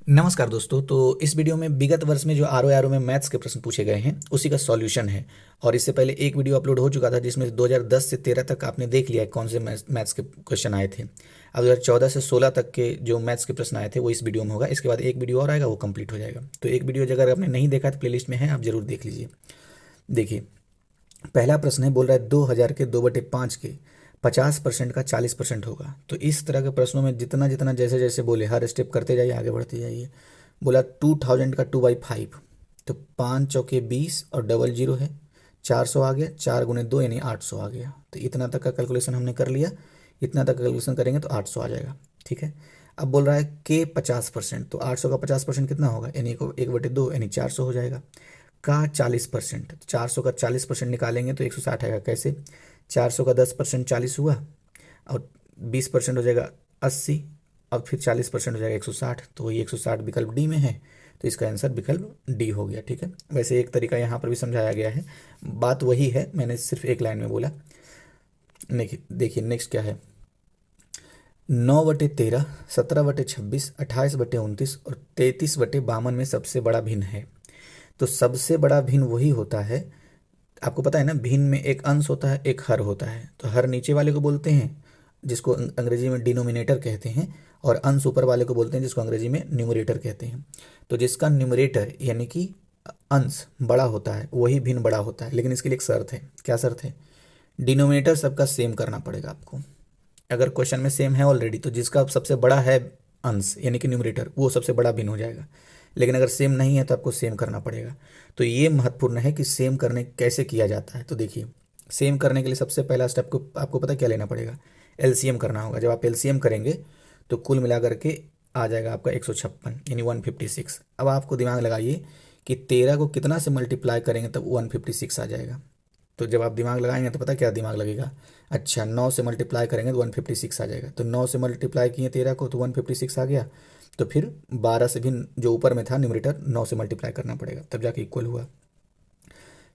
नमस्कार दोस्तों। तो इस वीडियो में विगत वर्ष में जो आर में मैथ्स के प्रश्न पूछे गए हैं उसी का सॉल्यूशन है। और इससे पहले एक वीडियो अपलोड हो चुका था जिसमें 2010 से 13 तक आपने देख लिया है कौन से मैथ्स के क्वेश्चन आए थे। अब 2014 से 16 तक के जो मैथ्स के प्रश्न आए थे वो इस वीडियो में होगा। इसके बाद एक वीडियो और आएगा, वो कंप्लीट हो जाएगा। तो एक वीडियो अगर आपने नहीं देखा तो प्लेलिस्ट में है, आप जरूर देख लीजिए। देखिए, पहला प्रश्न है, बोल रहा है 2000 के 2/5 के 50% का 40% होगा। तो इस तरह के प्रश्नों में जितना जितना जैसे जैसे बोले हर स्टेप करते जाइए, आगे बढ़ते जाइए। बोला 2000 का 2/5, तो 5 चौके 20 और डबल जीरो है, 400 आ गया। 4 गुने 2 यानी 800 आ गया। तो इतना तक का कैलकुलेशन हमने कर लिया। इतना तक कैलकुलेशन करेंगे तो 800 आ जाएगा। ठीक है। अब बोल रहा है के 50%, तो 800 का 50% कितना होगा, यानी 1/2 यानी 400 हो जाएगा। का 40%, 400 का 40% निकालेंगे तो 160 आएगा। कैसे, 400 का 10% 40 हुआ, और 20% हो जाएगा 80, अब फिर 40% हो जाएगा 160। तो वही 160 विकल्प डी में है, तो इसका आंसर विकल्प डी हो गया। ठीक है। वैसे एक तरीका यहाँ पर भी समझाया गया है, बात वही है, मैंने सिर्फ एक लाइन में बोला। देखिए नेक्स्ट क्या है, 9/13, 17/26, 28/29 और 33/52 में सबसे बड़ा भिन्न है। तो सबसे बड़ा भिन्न वही होता है, आपको पता है ना, भिन्न में एक अंश होता है, एक हर होता है। तो हर नीचे वाले को बोलते हैं, जिसको अंग्रेजी में डिनोमिनेटर कहते हैं, और अंश ऊपर वाले को बोलते हैं, जिसको अंग्रेजी में न्यूमरेटर कहते हैं। तो जिसका न्यूमरेटर यानी कि अंश बड़ा होता है वही भिन्न बड़ा होता है। लेकिन इसके लिए एक शर्त है। क्या शर्त है, डिनोमिनेटर सबका सेम करना पड़ेगा आपको। अगर क्वेश्चन में सेम है ऑलरेडी, तो जिसका सबसे बड़ा है अंश यानी कि न्यूमरेटर, वो सबसे बड़ा भिन्न हो जाएगा। लेकिन अगर सेम नहीं है तो आपको सेम करना पड़ेगा। तो ये महत्वपूर्ण है कि सेम करने कैसे किया जाता है। तो देखिए, सेम करने के लिए सबसे पहला स्टेप को आपको पता क्या लेना पड़ेगा, एलसीएम करना होगा। जब आप एलसीएम करेंगे तो कुल मिला करके आ जाएगा आपका 156 यानी 156। अब आपको दिमाग लगाइए कि 13 को कितना से मल्टीप्लाई करेंगे तब 156 आ जाएगा। तो जब आप दिमाग लगाएंगे तो पता क्या दिमाग लगेगा, अच्छा 9 से मल्टीप्लाई करेंगे तो 156 आ जाएगा। तो 9 से मल्टीप्लाई किए 13 को तो 156 आ गया। तो फिर 12 से भी जो ऊपर में था न्यूमरेटर 9 से मल्टीप्लाई करना पड़ेगा, तब जाके इक्वल हुआ।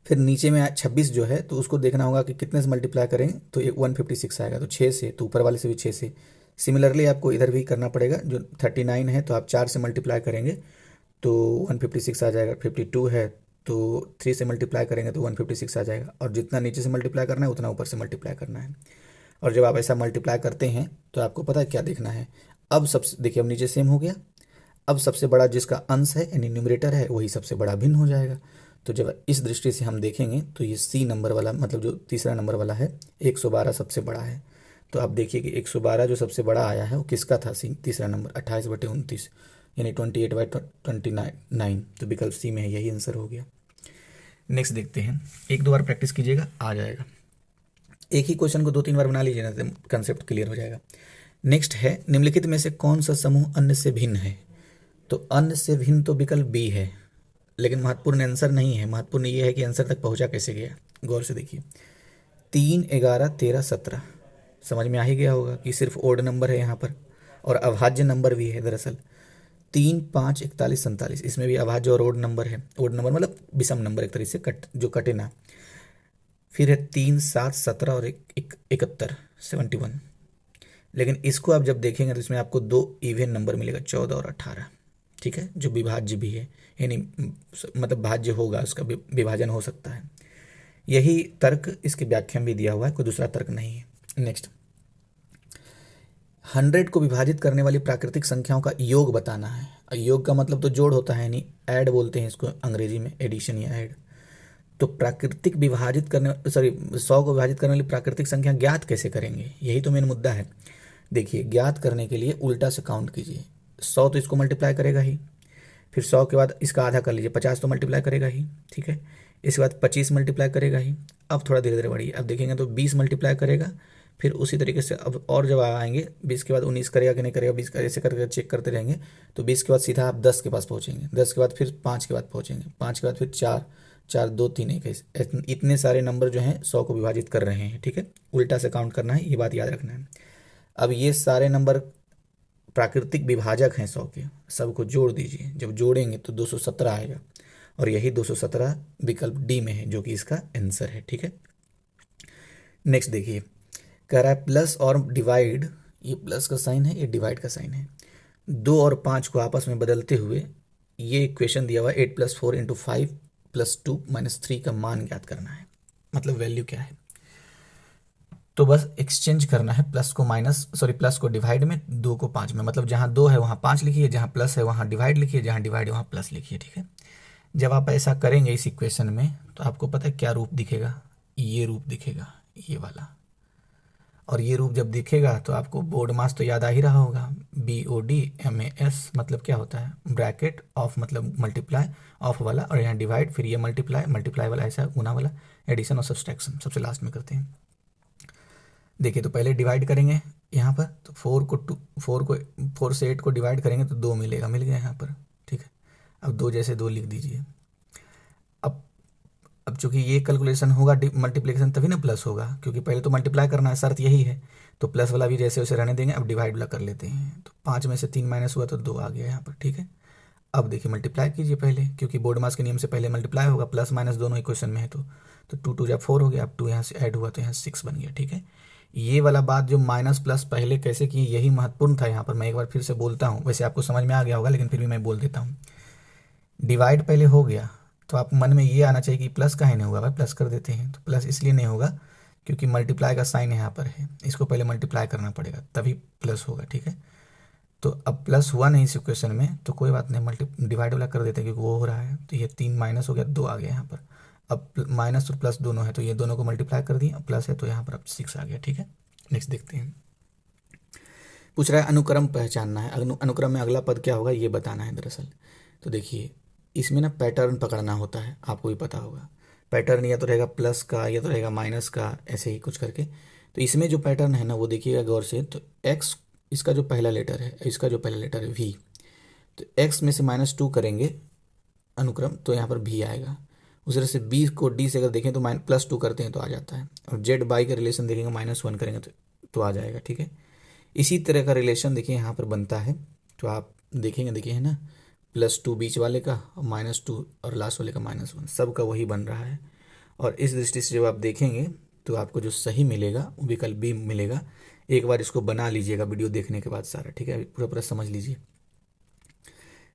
फिर नीचे में 26 जो है, तो उसको देखना होगा कि कितने से मल्टीप्लाई करें तो 156 आएगा। तो 6 से, तो ऊपर वाले से भी 6 से। सिमिलरली आपको इधर भी करना पड़ेगा। जो 39 है तो आप 4 से मल्टीप्लाई करेंगे तो 156 आ जाएगा। 52 है तो 3 से मल्टीप्लाई करेंगे तो 156 आ जाएगा। और जितना नीचे से मल्टीप्लाई करना है उतना ऊपर से मल्टीप्लाई करना है। और जब आप ऐसा मल्टीप्लाई करते हैं तो आपको पता है क्या देखना है। अब सबसे देखिए, अब नीचे सेम हो गया। अब सबसे बड़ा जिसका अंश है यानी न्यूमरेटर है वही सबसे बड़ा भिन्न हो जाएगा। तो जब इस दृष्टि से हम देखेंगे तो ये सी नंबर वाला, मतलब जो तीसरा नंबर वाला है, 112 सबसे बड़ा है। तो आप देखिए कि 112 जो सबसे बड़ा आया है वो किसका था, सी तीसरा नंबर 28/29 यानी 28/29। तो विकल्प सी में है, यही आंसर हो गया। नेक्स्ट देखते हैं, एक दो बार प्रैक्टिस कीजिएगा, आ जाएगा। एक ही क्वेश्चन को 2-3 बार बना लीजिए ना तो कंसेप्ट क्लियर हो जाएगा। नेक्स्ट है, निम्नलिखित में से कौन सा समूह अन्य से भिन्न है। तो अन्य से भिन्न तो विकल्प बी है, लेकिन महत्वपूर्ण आंसर नहीं है। महत्वपूर्ण ये है कि आंसर तक पहुंचा कैसे गया। गौर से देखिए, 3, 11, 13, 17 समझ में आ ही गया होगा कि सिर्फ ओड नंबर है यहाँ पर, और अभाज्य नंबर भी है दरअसल। 3, 5, 41, 47 इसमें भी अभाज्य और ओड नंबर है। ओड नंबर मतलब विषम नंबर, एक तरीके से जो कटे ना। फिर है 3, 7, 17 और 71, 71। लेकिन इसको आप जब देखेंगे तो इसमें आपको दो इवन नंबर मिलेगा, 14 और 18। ठीक है, जो विभाज्य भी है, यानी मतलब भाज्य होगा, उसका विभाजन हो सकता है। यही तर्क इसकी व्याख्या में भी दिया हुआ है, कोई दूसरा तर्क नहीं है। नेक्स्ट, 100 को विभाजित करने वाली प्राकृतिक संख्याओं का योग बताना है। योग का मतलब तो जोड़ होता है, यानी ऐड बोलते हैं इसको अंग्रेजी में, एडिशन या ऐड। तो प्राकृतिक विभाजित करने, सॉरी 100 को विभाजित करने वाली प्राकृतिक संख्या ज्ञात कैसे करेंगे, यही तो मेन मुद्दा है। देखिए, ज्ञात करने के लिए उल्टा से काउंट कीजिए। 100 तो इसको मल्टीप्लाई करेगा ही, फिर 100 के बाद इसका आधा कर लीजिए, 50 तो मल्टीप्लाई करेगा ही। ठीक है, इसके बाद 25 मल्टीप्लाई करेगा ही। अब थोड़ा धीरे धीरे बढ़िए, अब देखेंगे तो 20 मल्टीप्लाई करेगा। फिर उसी तरीके से अब और जब आएंगे 20 के बाद 19 करेगा कि नहीं करेगा, 20 का ऐसे करके चेक करते रहेंगे। तो 20 के बाद सीधा आप 10 के पास पहुँचेंगे, 10 के बाद फिर 5 के बाद पहुँचेंगे, 5 के बाद फिर 4, 4, 2, 3, 1, इतने सारे नंबर जो हैं 100 को विभाजित कर रहे हैं। ठीक है, उल्टा से काउंट करना है, ये बात याद रखना है। अब ये सारे नंबर प्राकृतिक विभाजक हैं 100 के, सबको जोड़ दीजिए। जब जोड़ेंगे तो 217 आएगा, और यही 217 विकल्प डी में है, जो कि इसका आंसर है। ठीक है, नेक्स्ट देखिए, कह रहा है प्लस और डिवाइड, ये प्लस का साइन है, ये डिवाइड का साइन है। 2 और 5 को आपस में बदलते हुए ये इक्वेशन दिया हुआ है 8+4 × 5 + 2 - 3 का मान ज्ञात करना है, मतलब वैल्यू क्या है। तो बस एक्सचेंज करना है प्लस को डिवाइड में, 2 को 5 में, मतलब जहाँ 2 है वहाँ 5 लिखिए, जहाँ प्लस है वहाँ डिवाइड लिखिए, जहाँ डिवाइड है वहाँ प्लस लिखिए, ठीक है। जब आप ऐसा करेंगे इस इक्वेशन में तो आपको पता है क्या रूप दिखेगा, ये रूप दिखेगा, ये वाला। और ये रूप जब दिखेगा तो आपको बोर्ड मास तो याद आ ही रहा होगा, BODMAS मतलब क्या होता है, ब्रैकेट ऑफ मतलब मल्टीप्लाई, ऑफ वाला, और यहाँ डिवाइड, फिर ये मल्टीप्लाई, मल्टीप्लाई वाला ऐसा गुना वाला, एडिशन और सब्सट्रैक्शन सबसे लास्ट में करते हैं। देखिए तो पहले डिवाइड करेंगे यहाँ पर, तो 4 से 8 को डिवाइड करेंगे तो 2 मिलेगा, मिल गया यहाँ पर, ठीक है। अब 2 जैसे 2 लिख दीजिए। अब अब चूंकि ये कैलकुलेशन होगा मल्टीप्लिकेशन तभी ना प्लस होगा, क्योंकि पहले तो मल्टीप्लाई करना है, शर्त यही है। तो प्लस वाला भी जैसे वैसे रहने देंगे, अब डिवाइड वाला कर लेते हैं। तो 5 में से 3 माइनस हुआ तो 2 आ गया यहाँ पर, ठीक है। अब देखिए मल्टीप्लाई कीजिए पहले, क्योंकि बोर्ड मास के नियम से पहले मल्टीप्लाई होगा, प्लस माइनस दोनों इक्वेशन में है। तो 2 2 जब 4 हो गया, अब 2 यहाँ से ऐड हुआ तो यहाँ 6 बन गया, ठीक है। ये वाला बात जो माइनस प्लस पहले कैसे किए यही महत्वपूर्ण था यहाँ पर, मैं एक बार फिर से बोलता हूँ, वैसे आपको समझ में आ गया होगा लेकिन फिर भी मैं बोल देता हूँ। डिवाइड पहले हो गया तो आप मन में ये आना चाहिए कि प्लस काहे नहीं होगा, भाई प्लस कर देते हैं। तो प्लस इसलिए नहीं होगा क्योंकि मल्टीप्लाई का साइन यहाँ पर है, इसको पहले मल्टीप्लाई करना पड़ेगा तभी प्लस होगा, ठीक है। तो अब प्लस हुआ नहीं इस इक्वेशन में तो कोई बात नहीं, डिवाइड वाला कर देते हैं क्योंकि वो हो रहा है। तो ये 3 माइनस हो गया, 2 आ गया यहाँ पर। अब माइनस और प्लस दोनों है तो ये दोनों को मल्टीप्लाई कर दिए, अब प्लस है तो यहाँ पर अब 6 आ गया, ठीक है। नेक्स्ट देखते हैं। पूछ रहा है अनुक्रम पहचानना है, अनुक्रम में अगला पद क्या होगा ये बताना है दरअसल। तो देखिए इसमें ना पैटर्न पकड़ना होता है, आपको भी पता होगा। पैटर्न या तो रहेगा प्लस का या तो रहेगा माइनस का, ऐसे ही कुछ करके। तो इसमें जो पैटर्न है ना वो देखिएगा गौर से। तो एक्स, इसका जो पहला लेटर है, इसका जो पहला लेटर है वी, तो एक्स में से -2 करेंगे अनुक्रम तो यहाँ पर भी आएगा। उस तरह से बी को डी से अगर देखें तो +2 करते हैं तो आ जाता है। और जेड बाई का रिलेशन देखेंगे -1 करेंगे तो आ जाएगा, ठीक है। इसी तरह का रिलेशन देखिए यहाँ पर बनता है। तो आप देखेंगे, देखिए है ना, +2 बीच वाले का और -2 और लास्ट वाले का -1, सब का वही बन रहा है। और इस दृष्टि से जब आप देखेंगे तो आपको जो सही मिलेगा वो विकल्प बी मिलेगा। एक बार इसको बना लीजिएगा वीडियो देखने के बाद सारा, ठीक है, पूरा पूरा समझ लीजिए।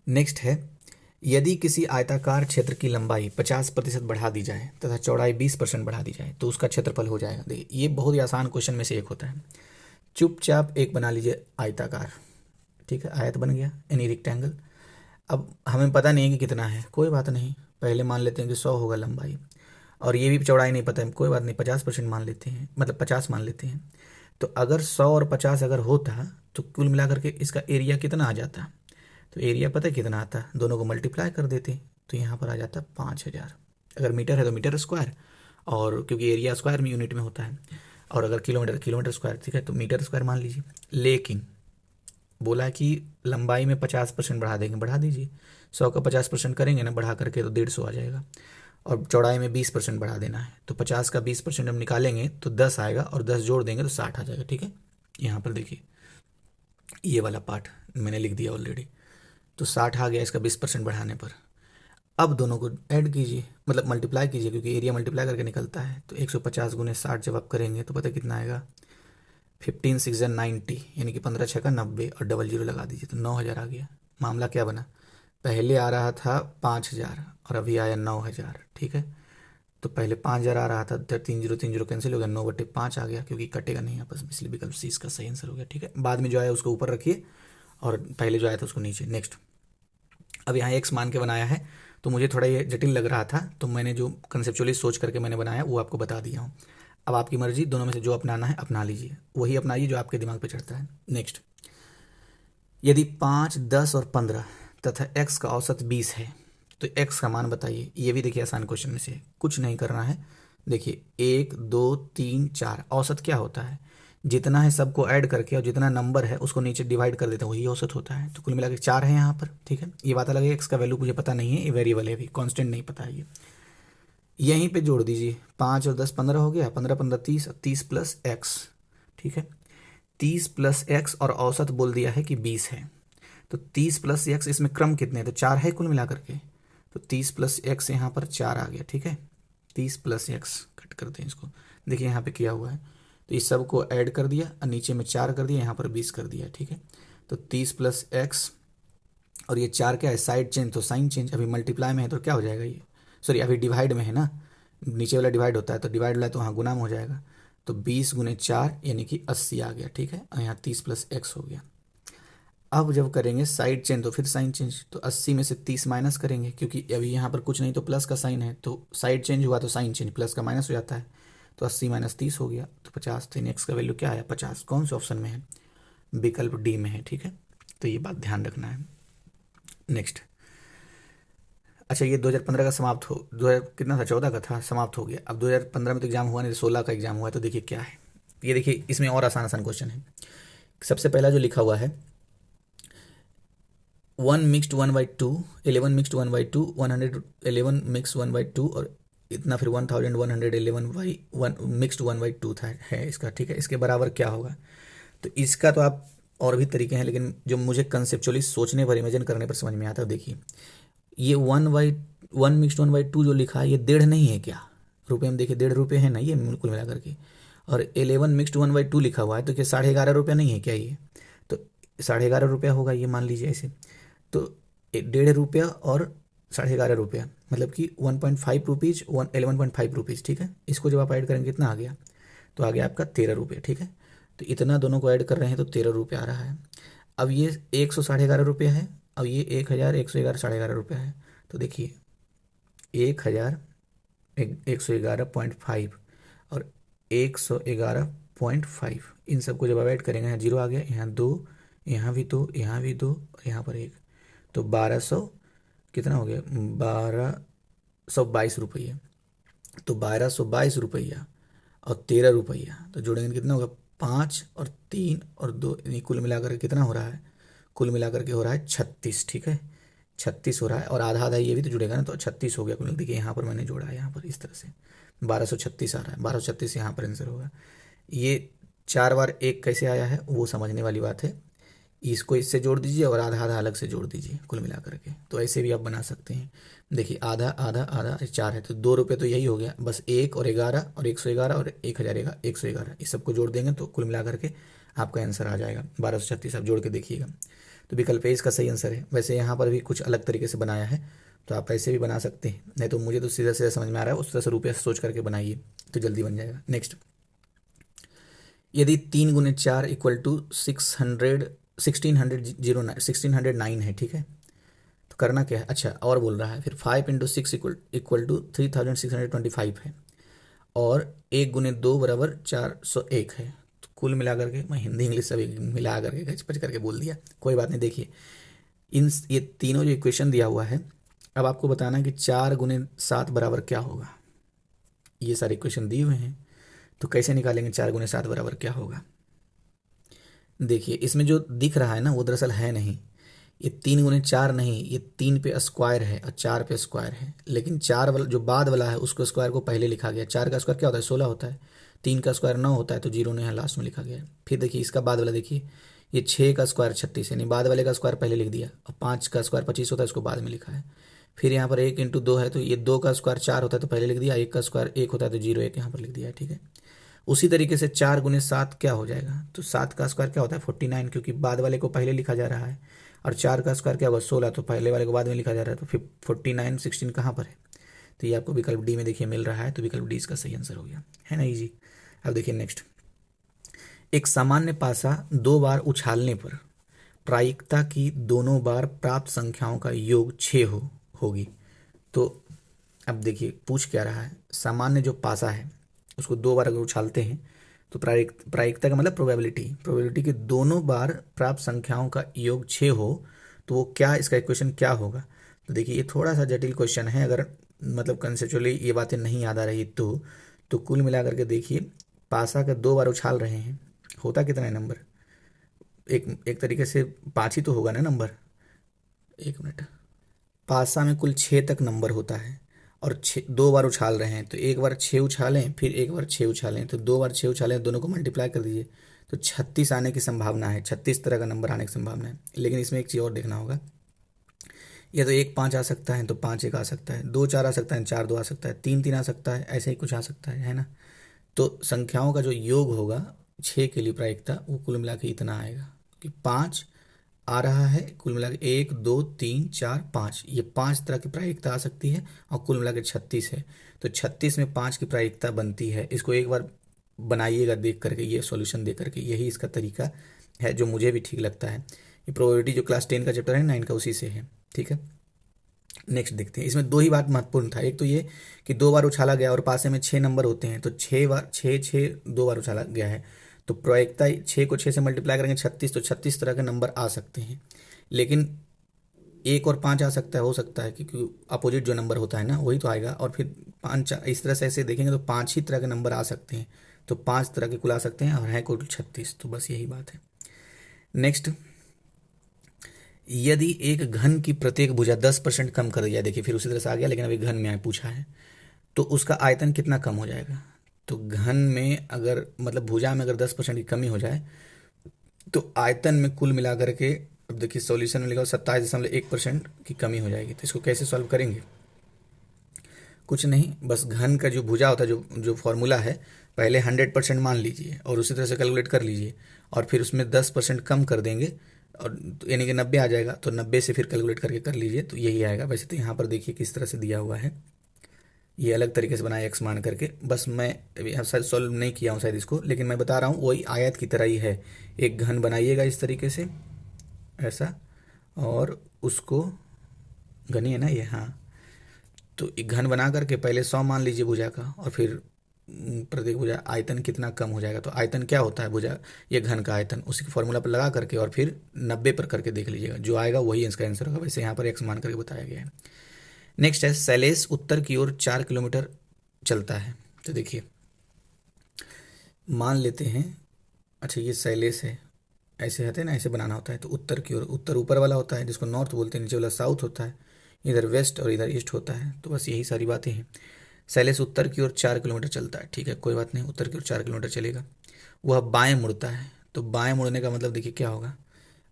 नेक्स्ट है, यदि किसी आयताकार क्षेत्र की लंबाई 50% बढ़ा दी जाए तथा चौड़ाई 20% बढ़ा दी जाए तो उसका क्षेत्रफल हो जाएगा। देखिए ये बहुत ही आसान क्वेश्चन में से एक होता है। चुपचाप एक बना लीजिए आयताकार, ठीक है, आयत बन गया यानी रेक्टेंगल। अब हमें पता नहीं है कि कितना है, कोई बात नहीं, पहले मान लेते हैं कि 100 होगा लंबाई, और ये भी चौड़ाई नहीं पता है, कोई बात नहीं, 50% मान लेते हैं, मतलब 50 मान लेते हैं। तो अगर 100 और 50 अगर होता तो कुल मिलाकर के इसका एरिया कितना आ जाता। तो एरिया पता है कितना आता, दोनों को मल्टीप्लाई कर देते तो यहाँ पर आ जाता 5000। अगर मीटर है तो मीटर स्क्वायर, और क्योंकि एरिया स्क्वायर में यूनिट में होता है, और अगर किलोमीटर किलोमीटर स्क्वायर, ठीक है, तो मीटर स्क्वायर मान लीजिए। लेकिन बोला कि लंबाई में 50% बढ़ा देंगे, बढ़ा दीजिए। 100 का 50% करेंगे ना बढ़ा करके तो 150 आ जाएगा। और चौड़ाई में 20% बढ़ा देना है, तो 50 का 20% हम निकालेंगे तो 10 आएगा, और 10 जोड़ देंगे तो 60 आ जाएगा, ठीक है। यहाँ पर देखिए ये वाला पार्ट मैंने लिख दिया ऑलरेडी। तो 60 आ गया इसका 20% बढ़ाने पर। अब दोनों को ऐड कीजिए, मतलब मल्टीप्लाई कीजिए, क्योंकि एरिया मल्टीप्लाई करके निकलता है। तो 150 × 60 जब आप करेंगे तो पता कितना आएगा, 15 6 90, यानी कि 15 6 90, और डबल जीरो लगा दीजिए तो 9000 आ गया। मामला क्या बना, पहले आ रहा था 5000 और अभी आया 9000, ठीक है। तो पहले 5000 आ रहा था, 3 0 कैंसिल हो गया, 9/5 आ गया, क्योंकि कटेगा नहीं आपस में, इसलिए विकल्प सी इसका सही आंसर हो गया, ठीक है। बाद में जो आया उसको ऊपर रखिए और पहले जो आया था उसको नीचे। नेक्स्ट, अब यहाँ एक्स मान के बनाया है तो मुझे थोड़ा ये जटिल लग रहा था, तो मैंने जो कंसेप्चुअली सोच करके मैंने बनाया वो आपको बता दिया हूँ। अब आपकी मर्जी, दोनों में से जो अपनाना है अपना लीजिए, वही अपनाइए जो आपके दिमाग पे चढ़ता है। नेक्स्ट, यदि 5 10 और 15 तथा x का औसत 20 है तो x का मान बताइए। ये भी देखिए आसान क्वेश्चन में से है, कुछ नहीं करना है। देखिए 1 2 3 4, औसत क्या होता है, जितना है सबको ऐड करके और जितना नंबर है उसको नीचे डिवाइड कर देते हैं, वही औसत होता है। तो कुल मिला के 4 है यहाँ पर, ठीक है। ये बात अलग है, एक्स का वैल्यू मुझे पता नहीं है, ये वेरिएबल है, अभी कांस्टेंट नहीं पता है ये। यहीं पे जोड़ दीजिए, 5 और 10 15 हो गया, 15 15 30, 30 प्लस एक्स, ठीक है। 30 प्लस एक्स और औसत बोल दिया है कि 20 है। तो 30 प्लस एक्स, इसमें क्रम कितने हैं, तो 4 है कुल मिलाकर के। तो 30 प्लस एक्स यहाँ पर 4 आ गया, ठीक है। 30 प्लस एक्स कट करते हैं इसको, देखिए यहाँ पे किया हुआ है। तो इस सब को ऐड कर दिया और नीचे में 4 कर दिया, यहाँ पर 20 कर दिया, ठीक है। तो 30 + x, और ये 4 क्या है, साइड चेंज, तो साइन चेंज। अभी मल्टीप्लाई में है तो क्या हो जाएगा ये, सॉरी अभी डिवाइड में है ना, नीचे वाला डिवाइड होता है तो डिवाइड वाला तो हाँ गुना में हो जाएगा। तो 20 × 4 यानी कि 80 आ गया, ठीक है। और यहाँ 30 + x हो गया। अब जब करेंगे साइड चेंज तो फिर साइन चेंज, तो 80 में से 30 माइनस करेंगे, क्योंकि अभी यहाँ पर कुछ नहीं तो प्लस का साइन है, तो साइड चेंज हुआ तो साइन चेंज प्लस का माइनस हो जाता है। तो 80 - 30 हो गया, तो 50। तो एक्स का वैल्यू क्या आया, 50। कौन से ऑप्शन में है, विकल्प डी में है, ठीक है। तो ये बात ध्यान रखना है। नेक्स्ट, अच्छा ये 2015 का समाप्त हो, 2000 कितना था, 14 का था, समाप्त हो गया। अब 2015 में तो एग्जाम हुआ नहीं, 16 का एग्जाम हुआ है। तो देखिए क्या है, ये देखिए इसमें और आसान आसान क्वेश्चन है। सबसे पहला जो लिखा हुआ है 1 मिक्स्ड 1/2, 11 मिक्स्ड 1/2, 111 मिक्स 1/2, और इतना फिर 1111 मिक्स्ड 1/2 था, है इसका, ठीक है। इसके बराबर क्या होगा, तो इसका तो आप और भी तरीके हैं, लेकिन जो मुझे कंसेप्चुअली सोचने पर, इमेजिन करने पर समझ में आता है। देखिए ये 1/1 मिक्स्ड 1/2 जो लिखा है, ये 1.5 नहीं है क्या, रुपये में देखिए 1.5 रुपये है ना ये कुल मिला करके। और 11 मिक्स्ड 1/2 लिखा हुआ है, तो क्या 11.5 रुपया नहीं है क्या ये, तो 11.5 रुपया होगा ये, मान लीजिए ऐसे। तो 1.5 रुपया और 11.5 रुपया, मतलब कि 1.5 रुपीज़, 11.5 रुपीज़, ठीक है। इसको जब आप ऐड करेंगे कितना आ गया, तो आ गया आपका 13 रुपये, ठीक है। तो इतना दोनों को ऐड कर रहे हैं तो 13 रुपये आ रहा है। अब ये 111 रुपये है, अब ये 1111 11.5 रुपया है। तो देखिए 1,111.5 और 111.5, इन सबको जब आप ऐड करेंगे, यहाँ 0 आ गया, यहाँ 2, यहाँ भी 2, यहाँ भी 2, और यहाँ पर 1, तो 1200 कितना हो गया, 1222 रुपये। तो 1222 रुपया और 13 रुपया, तो जोड़ेंगे कितना होगा, 5 और 3 और 2, यानी कुल मिलाकर के कितना हो रहा है, कुल मिलाकर के हो रहा है 36, ठीक है। 36 हो रहा है, और आधा आधा ये भी तो जुड़ेगा ना, तो 36 हो गया कुल। देखिए यहाँ पर मैंने जोड़ा है, यहाँ पर इस तरह से 1236 आ रहा है, 1236 यहाँ पर आंसर होगा। ये 4 बार 1 कैसे आया है वो समझने वाली बात है। इसको इससे जोड़ दीजिए और आधा आधा अलग से जोड़ दीजिए कुल मिला करके, तो ऐसे भी आप बना सकते हैं। देखिए आधा आधा आधा 4 है, तो 2 रुपये तो यही हो गया, बस 1 और 11 और 111 और 1,111, इस सबको जोड़ देंगे तो कुल मिला करके आपका आंसर आ जाएगा 1236। आप जोड़ के देखिएगा, तो विकल्प ए इसका सही आंसर है। वैसे यहाँ पर भी कुछ अलग तरीके से बनाया है, तो आप ऐसे भी बना सकते हैं, नहीं तो मुझे तो सीधा सीधा समझ में आ रहा है, उस तरह से रुपये सोच करके बनाइए तो जल्दी बन जाएगा। नेक्स्ट, यदि 3 × 4 = 1609 है, ठीक है। तो करना क्या है, अच्छा और बोल रहा है फिर 5 × 6 = 3625 है, और 1 × 2 = 401 है। तो कुल मिला करके, मैं हिंदी इंग्लिश सभी मिला करके गच पच करके बोल दिया, कोई बात नहीं। देखिए ये तीनों जो इक्वेशन दिया हुआ है, अब आपको बताना है कि 4 × 7 बराबर क्या होगा। ये सारे इक्वेशन दिए हुए हैं, तो कैसे निकालेंगे 4 × 7 बराबर क्या होगा। देखिए इसमें जो दिख रहा है ना वो दरअसल है नहीं, ये 3 × 4 नहीं, ये 3 पे स्क्वायर है और 4 पे स्क्वायर है, लेकिन 4 वाला जो बाद वाला है उसको स्क्वायर को पहले लिखा गया। 4 का स्क्वायर क्या होता है, 16 होता है, 3 का स्क्वायर 9 होता है, तो 0 ने यहाँ लास्ट में लिखा गया है। फिर देखिए इसका बाद वाला, देखिए ये 6 का स्क्वायर 36, यानी बाद वाले का स्क्वायर पहले लिख दिया, और 5 का स्क्वायर 25 होता है, उसको बाद में लिखा है। फिर यहाँ पर 1 × 2 है, तो ये 2 का स्क्वायर 4 होता है तो पहले लिख दिया, 1 का स्क्वायर 1 होता है तो 0 1 यहाँ पर लिख दिया है, ठीक है। उसी तरीके से 4 × 7 क्या हो जाएगा, तो 7 का स्क्वायर क्या होता है 49, क्योंकि बाद वाले को पहले लिखा जा रहा है, और 4 का स्क्वायर क्या होगा 16, तो पहले वाले को बाद में लिखा जा रहा है, तो फिर 49 16 कहाँ पर है, तो ये आपको विकल्प डी में देखिए मिल रहा है, तो विकल्प डी इसका सही आंसर हो गया, है ना इजी। अब देखिए नेक्स्ट, एक सामान्य पासा 2 बार उछालने पर प्रायिकता की दोनों बार प्राप्त संख्याओं का योग 6 होगी। तो अब देखिए पूछ क्या रहा है, सामान्य जो पासा है उसको 2 बार अगर उछालते हैं तो प्रायिकता का मतलब प्रोबेबिलिटी कि दोनों बार प्राप्त संख्याओं का योग 6 हो, तो वो क्या, इसका इक्वेशन क्या होगा। तो देखिए ये थोड़ा सा जटिल क्वेश्चन है, अगर मतलब कंसेप्चुअली ये बातें नहीं याद आ रही तो कुल मिला करके देखिए, पासा का 2 बार उछाल रहे हैं, होता कितना है नंबर, एक तरीके से 5 ही तो होगा ना नंबर। एक मिनट, पासा में कुल 6 तक नंबर होता है, और 2 बार उछाल रहे हैं, तो एक बार 6 उछालें फिर एक बार 6 उछालें, तो 2 बार 6 उछालें, दोनों को मल्टीप्लाई कर दीजिए, तो 36 आने की संभावना है, 36 तरह का नंबर आने की संभावना है। लेकिन इसमें एक चीज़ और देखना होगा, या तो 1 5 आ सकता है, तो 5 1 आ सकता है, 2 4 आ सकता है, 4 2 आ सकता है, 3 3 आ सकता है, ऐसे ही कुछ आ सकता है ना। तो संख्याओं का जो योग होगा 6 के लिए प्रायिकता, वो कुल मिला के इतना आएगा कि 5 आ रहा है कुल मिला के 1 2 3 4 5, ये 5 तरह की प्रायिकता आ सकती है और कुल मिला के 36 है। तो 36 में 5 की प्रायिकता बनती है। इसको एक बार बनाइएगा देख करके, ये सॉल्यूशन देख करके, यही इसका तरीका है जो मुझे भी ठीक लगता है। ये प्रोबेबिलिटी जो क्लास 10 का चैप्टर है 9 का, उसी से है। ठीक है, नेक्स्ट देखते हैं। इसमें दो ही बात महत्वपूर्ण था, एक तो ये कि 2 बार उछाला गया और पासे में 6 नंबर होते हैं, तो 6 बार 6 6 2 बार उछाला गया है, तो प्रायिकता 6 को 6 से मल्टीप्लाई करेंगे 36, तो 36 तरह के नंबर आ सकते हैं। लेकिन 1 और 5 आ सकता है, हो सकता है, क्योंकि अपोजिट जो नंबर होता है ना वही तो आएगा। और फिर 5 इस तरह से ऐसे देखेंगे तो 5 ही तरह के नंबर आ सकते हैं, तो 5 तरह के कुल आ सकते हैं और है कुल 36। तो बस यही बात है। नेक्स्ट, यदि एक घन की प्रत्येक भुजा 10% कम कर दिया, देखिए फिर उसी तरह से आ गया, लेकिन अभी घन में आए पूछा है, तो उसका आयतन कितना कम हो जाएगा। तो घन में अगर मतलब भुजा में अगर 10% की कमी हो जाए तो आयतन में कुल मिला करके, अब देखिए सॉल्यूशन में लिखा 27.1% की कमी हो जाएगी। तो इसको कैसे सॉल्व करेंगे, कुछ नहीं, बस घन का जो भुजा होता है, जो जो फॉर्मूला है, पहले 100% मान लीजिए और उसी तरह से कैलकुलेट कर लीजिए, और फिर उसमें 10% कम कर देंगे, और यानी कि 90 आ जाएगा, तो 90 से फिर कैलकुलेट करके कर लीजिए, तो यही आएगा। वैसे तो यहाँ पर देखिए किस तरह से दिया हुआ है, ये अलग तरीके से बनाया एक्स मान करके, बस मैं अभी शायद सॉल्व नहीं किया हूँ शायद इसको, लेकिन मैं बता रहा हूँ वही आयत की तरह ही है। एक घन बनाइएगा इस तरीके से ऐसा, और उसको, घनी है ना ये, हाँ, तो एक घन बना करके पहले 100 मान लीजिए भुजा का, और फिर प्रत्येक भुजा आयतन कितना कम हो जाएगा। तो आयतन क्या होता है भुजा, ये घन का आयतन, उसी के फॉर्मूला पर लगा करके और फिर 90 पर करके देख लीजिएगा, जो आएगा वही इसका आंसर होगा। वैसे यहाँ पर एक्स मान करके बताया गया है। नेक्स्ट है, शैलेश उत्तर की ओर 4 किलोमीटर चलता है। तो देखिए मान लेते हैं, अच्छा ये शैलेश है, ऐसे रहते हैं ना, ऐसे बनाना होता है। तो उत्तर की ओर, उत्तर ऊपर वाला होता है जिसको नॉर्थ बोलते हैं, नीचे वाला साउथ होता है, इधर वेस्ट और इधर ईस्ट होता है। तो बस यही सारी बातें हैं। शैलेश उत्तर की ओर 4 किलोमीटर चलता है, ठीक है, कोई बात नहीं, उत्तर की ओर 4 किलोमीटर चलेगा। वह बाएं मुड़ता है, तो बाएं मुड़ने का मतलब देखिए क्या होगा।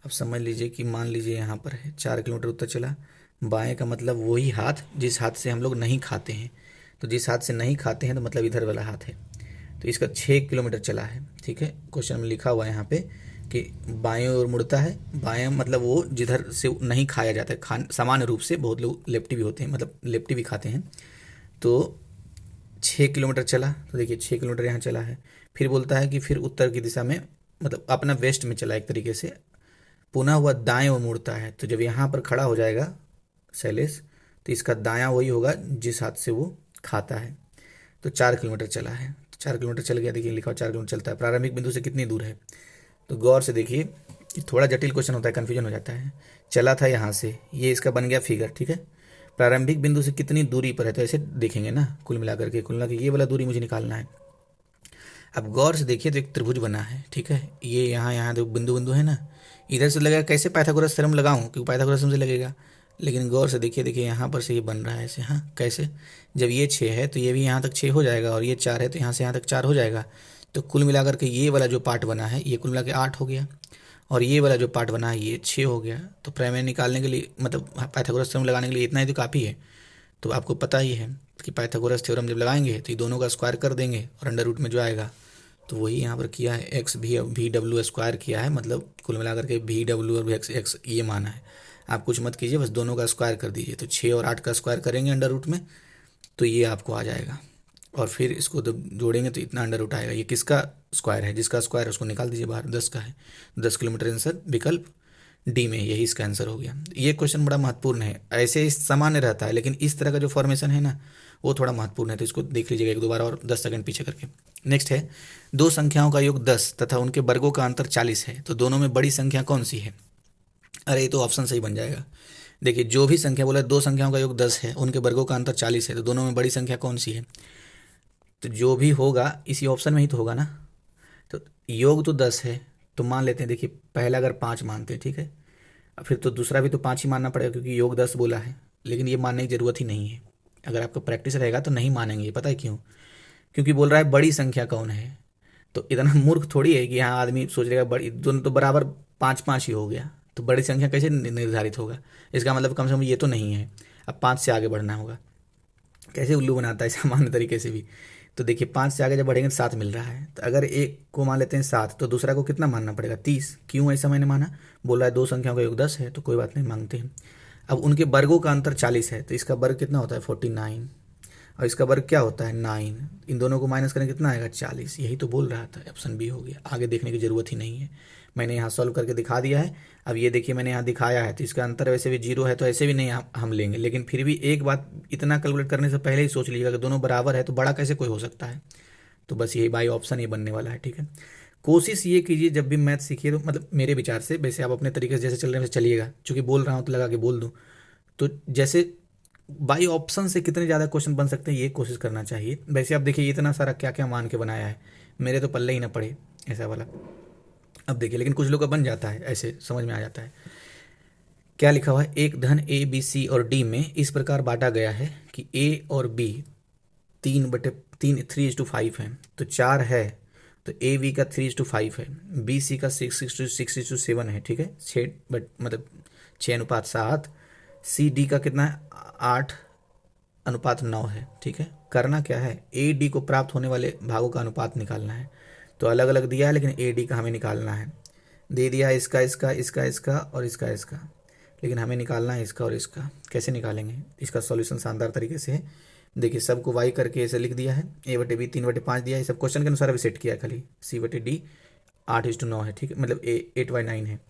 अब समझ लीजिए कि मान लीजिए यहाँ पर है 4 किलोमीटर उत्तर चला, बाएं का मतलब वही हाथ जिस हाथ से हम लोग नहीं खाते हैं, तो जिस हाथ से नहीं खाते हैं तो मतलब इधर वाला हाथ है। तो इसका 6 किलोमीटर चला है, ठीक है। क्वेश्चन में लिखा हुआ है यहाँ पे कि बाएं ओर मुड़ता है, बाएं मतलब वो जिधर से नहीं खाया जाता है, खान सामान्य रूप से बहुत लोग लेफ्टी भी होते हैं, मतलब लेफ्टी भी खाते हैं। तो 6 किलोमीटर चला, तो देखिए 6 किलोमीटर यहाँ चला है। फिर बोलता है कि फिर उत्तर की दिशा में, मतलब अपना वेस्ट में चला एक तरीके से, पुनः वह दाएं ओर मुड़ता है। तो जब यहाँ पर खड़ा हो जाएगा शैलेश, तो इसका दायां वही होगा जिस हाथ से वो खाता है। तो 4 किलोमीटर चला है, तो 4 किलोमीटर चल गया, देखिए लिखा 4 किलोमीटर चलता है। प्रारंभिक बिंदु से कितनी दूर है, तो गौर से देखिए, ये थोड़ा जटिल क्वेश्चन होता है, कन्फ्यूजन हो जाता है। चला था यहाँ से, ये इसका बन गया फिगर, ठीक है। प्रारंभिक बिंदु से कितनी दूरी पर है, तो ऐसे देखेंगे ना, कुल मिलाकर के, कुल मिला के ये वाला दूरी मुझे निकालना है। अब गौर से देखिए, तो एक त्रिभुज बना है, ठीक है, ये यहाँ यहाँ देखो बिंदु बिंदु है ना, इधर से लगेगा, कैसे पाइथागोरस थ्योरम लगाऊं, क्योंकि पाइथागोरस थ्योरम से लगेगा। लेकिन गौर से देखिए, देखिए यहाँ पर से ये बन रहा है ऐसे, हाँ कैसे, जब ये 6 है तो ये भी यहाँ तक 6 हो जाएगा, और ये 4 है तो यहाँ से यहाँ तक 4 हो जाएगा। तो कुल मिलाकर के ये वाला जो पार्ट बना है ये कुल मिला के 8 हो गया, और ये वाला जो पार्ट बना है ये 6 हो गया। तो प्रमेय निकालने के लिए, मतलब पाइथागोरस थ्योरम लगाने के लिए इतना ही तो काफ़ी है। तो आपको पता ही है कि पाइथागोरस थ्योरम जब लगाएंगे तो ये दोनों का स्क्वायर कर देंगे, और अंडर रूट में जो आएगा, तो वही यहाँ पर किया है, एक्स भी डब्ल्यू स्क्वायर किया है, मतलब कुल मिलाकर के भी डब्ल्यू और एक्स एक्स ये माना है। आप कुछ मत कीजिए, बस दोनों का स्क्वायर कर दीजिए। तो 6 और 8 का स्क्वायर करेंगे अंडर रूट में, तो ये आपको आ जाएगा, और फिर इसको जब जोड़ेंगे तो इतना अंडर रूट आएगा। ये किसका स्क्वायर है, जिसका स्क्वायर है उसको निकाल दीजिए बाहर, 10 का है, 10 किलोमीटर आंसर विकल्प डी में, यही इसका आंसर हो गया। ये क्वेश्चन बड़ा महत्वपूर्ण है, ऐसे सामान्य रहता है, लेकिन इस तरह का जो फॉर्मेशन है ना वो थोड़ा महत्वपूर्ण है, तो इसको देख लीजिएगा एक दो बार और 10 सेकंड पीछे करके। नेक्स्ट है, दो संख्याओं का योग 10 तथा उनके वर्गों का अंतर 40 है, तो दोनों में बड़ी संख्या कौन सी है। अरे ये तो ऑप्शन सही बन जाएगा। देखिए जो भी संख्या बोला, दो संख्याओं का योग 10 है, उनके वर्गों का अंतर 40 है, तो दोनों में बड़ी संख्या कौन सी है। तो जो भी होगा इसी ऑप्शन में ही तो होगा ना। तो योग तो 10 है, तो मान लेते हैं, देखिए पहला अगर 5 मानते हैं, ठीक है, फिर तो दूसरा भी तो 5 ही मानना पड़ेगा, क्योंकि योग 10 बोला है। लेकिन ये मानने की ज़रूरत ही नहीं है, अगर आपका प्रैक्टिस रहेगा तो नहीं मानेंगे। पता है क्यों, क्योंकि बोल रहा है बड़ी संख्या कौन है। तो इतना मूर्ख थोड़ी है कि हाँ आदमी सोच रहेगा बड़ी, दोनों तो बराबर 5 5 ही हो गया, तो बड़ी संख्या कैसे निर्धारित होगा। इसका मतलब कम से कम ये तो नहीं है, अब 5 से आगे बढ़ना होगा। कैसे उल्लू बनाता है सामान्य तरीके से भी। तो देखिए 5 से आगे जब बढ़ेंगे तो 7 मिल रहा है, तो अगर एक को मान लेते हैं 7 तो दूसरा को कितना मानना पड़ेगा 30। क्यों ऐसा मैंने माना, बोल रहा है दो संख्याओं का योग 10 है, तो कोई बात नहीं मांगते हैं। अब उनके वर्गों का अंतर 40 है, तो इसका वर्ग कितना होता है 49, और इसका वर्ग क्या होता है 9। इन दोनों को माइनस करें कितना आएगा 40। यही तो बोल रहा था, ऑप्शन बी हो गया, आगे देखने की ज़रूरत ही नहीं है, मैंने यहाँ सॉल्व करके दिखा दिया है। अब ये देखिए मैंने यहाँ दिखाया है, तो इसका अंतर वैसे भी 0 है, तो ऐसे भी नहीं हम लेंगे, लेकिन फिर भी एक बात इतना कैलकुलेट करने से पहले ही सोच लीजिएगा कि दोनों बराबर है तो बड़ा कैसे कोई हो सकता है। तो बस यही बाई ऑप्शन ये बनने वाला है, ठीक है। कोशिश ये कीजिए जब भी मैथ सीखिए तो मतलब मेरे विचार से, वैसे आप अपने तरीके से जैसे चल रहे हैं वैसे चलिएगा, चूँकि बोल रहा हूँ तो लगा के बोल दूँ, तो जैसे बाई ऑप्शन से कितने ज़्यादा क्वेश्चन बन सकते हैं ये कोशिश करना चाहिए। वैसे आप देखिए इतना सारा क्या क्या मान के बनाया है, मेरे तो पल्ले ही ना पड़े ऐसा वाला। अब देखिए लेकिन कुछ लोग का बन जाता है, ऐसे समझ में आ जाता है। क्या लिखा हुआ है, एक धन ए बी सी और डी में इस प्रकार बांटा गया है कि ए और बी 3/3 3:5 है, तो 4 है, तो ए बी का 3:5 है, बी सी का 6:7 है, ठीक है, 6:7। सी डी का कितना है 8:9 है, ठीक है। करना क्या है, ए डी को प्राप्त होने वाले भागों का अनुपात निकालना है। तो अलग अलग दिया है लेकिन ए डी का हमें निकालना है, दे दिया है इसका इसका इसका इसका और इसका इसका, लेकिन हमें निकालना है इसका और इसका। कैसे निकालेंगे, इसका सॉल्यूशन शानदार तरीके से है। देखिए सबको वाई करके ऐसे लिख दिया है, a/b 3/5 दिया है, सब क्वेश्चन के अनुसार अभी सेट किया है खाली। c/d 8:9 है, ठीक है, मतलब 8/9 है।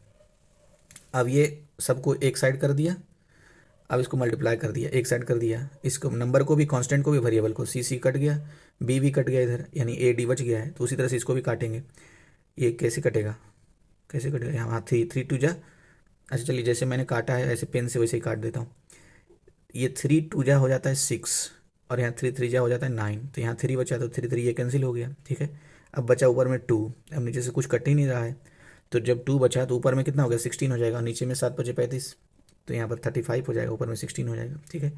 अब ये सबको एक साइड कर दिया, अब इसको मल्टीप्लाई कर दिया, एक साइड कर दिया, इसको नंबर को भी कांस्टेंट को भी वेरिएबल को, सी कट गया, बी भी कट गया इधर, यानी ए डी बच गया है। तो उसी तरह से इसको भी काटेंगे। ये कैसे कटेगा, कैसे कटेगा, यहाँ 3 2 जा, अच्छा चलिए जैसे मैंने काटा है ऐसे पेन से वैसे ही काट देता हूँ। ये 3 2 जा हो जाता है 6, और यहाँ 3 3 जा हो जाता है 9, तो यहाँ 3 बचा, तो 3 3 ये कैंसिल हो गया, ठीक है। अब बचा ऊपर में 2, अब नीचे से कुछ कट ही नहीं रहा है, तो जब 2 बचा तो ऊपर में कितना हो गया 16 हो जाएगा, और नीचे में 7 बचे 35, तो यहाँ पर 35 हो जाएगा, ऊपर में 16 हो जाएगा, ठीक है।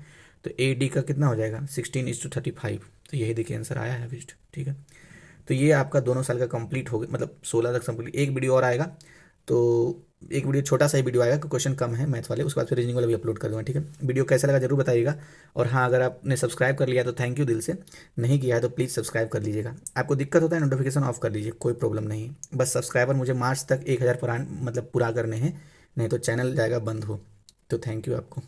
तो ए डी का कितना हो जाएगा 16:35, तो यही देखिए आंसर आया है बेस्ट, ठीक है। तो ये आपका दोनों साल का कंप्लीट हो गया, मतलब 16 तक कंप्लीट। एक वीडियो और आएगा, तो एक वीडियो छोटा सा ही वीडियो आएगा, क्वेश्चन कम है मैथ वाले, उसके बाद फिर रीजनिंग वाला भी अपलोड कर दूँगा, ठीक है। वीडियो कैसा लगा जरूर बताइएगा। और हाँ, अगर आपने सब्सक्राइब कर लिया तो थैंक यू दिल से, नहीं किया है तो प्लीज़ सब्सक्राइब कर लीजिएगा। आपको दिक्कत होता है नोटिफिकेशन ऑफ कर लीजिए, कोई प्रॉब्लम नहीं, बस सब्सक्राइबर मुझे मार्च तक 1000 मतलब पूरा करने हैं, नहीं तो चैनल जाएगा बंद हो। तो थैंक यू आपको।